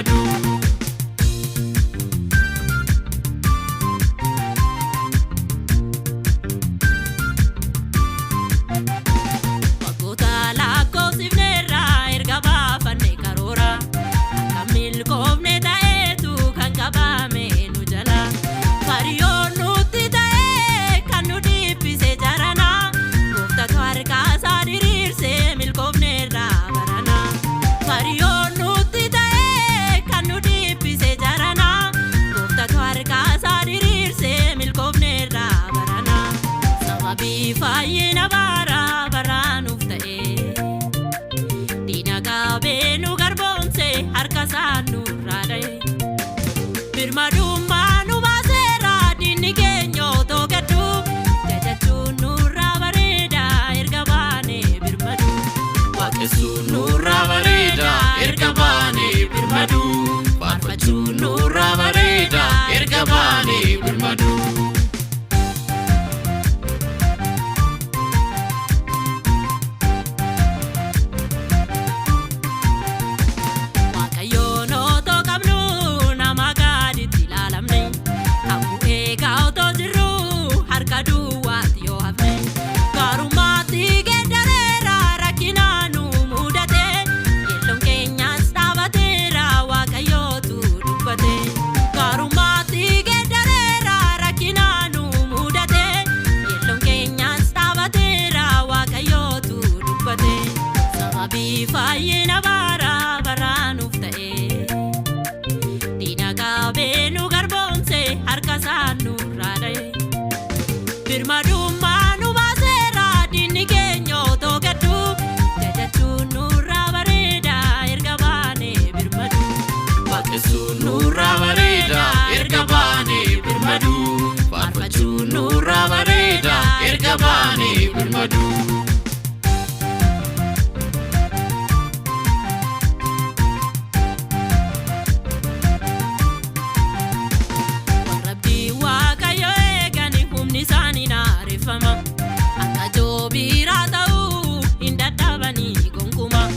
birmadu. Fayyina bara baranuuf ta'e diina qabeenu garboomse harka isaanii nurraa dha'e birmadummaa nu baaseera diinni keenya otoo gaddu jajachuun nurraa bareeda erga baanee birmadu waaqessuun nurraa bareeda erga baanee birmadu faarfachuun nurraa bareeda erga baanee birmadu. Fayyina bara baranuuf ta'e diina qabeenu garboomse harka isaanii nurraa dha'e birmadummaa nu baaseera diinni keenya otoo gaddu jajachuun nurraa bareeda erga baanee birmadu waaqessuun nurraa bareeda erga baanee birmadu faarfachuun nurraa bareeda erga baanee birmadu. Akka joobiraa ta'uu hin dadhabanii gonkumaa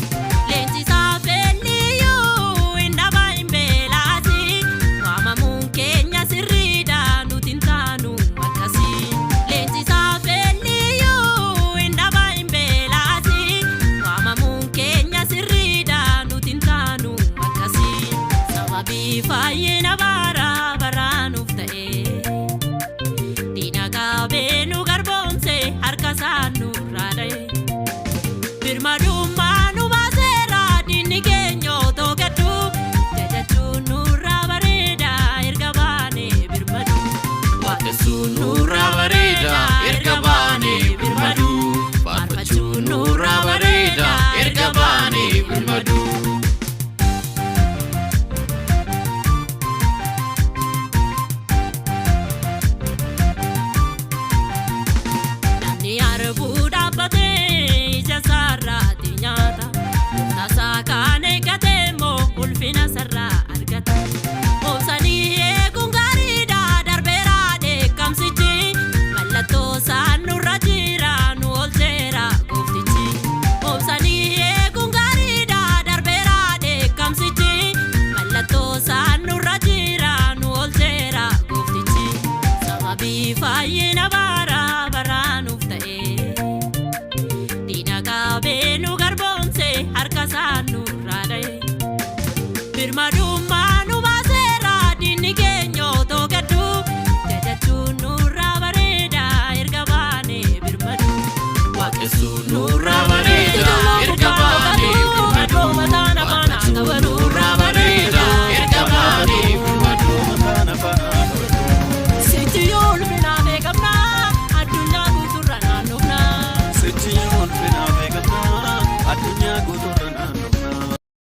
leenjisaa feeliyyuu hin dhabaa hin beelaasii waamamuun keenya sirriidha nuti hin taanu akkasii leenjisaa feeliyyuu hin dhabaa hin beelaasii waamamuun keenya sirriidha nuti hin taanu akkasii sababii fayyina bara baranuuf ta'e diina qabeenu harka isaanii nurraa dha'e birmadummaa nu baaseera diinni keenya otoo gaddu jajachuun nurraa bareeda erga baanee birmadu waaqessuun nurraa bareeda erga baanee birmadu faarfachuun nurraa bareeda erga baanee birmadu. Ija sarraati nyaata, tasaa kan eeggatee moo ulfina sarraa.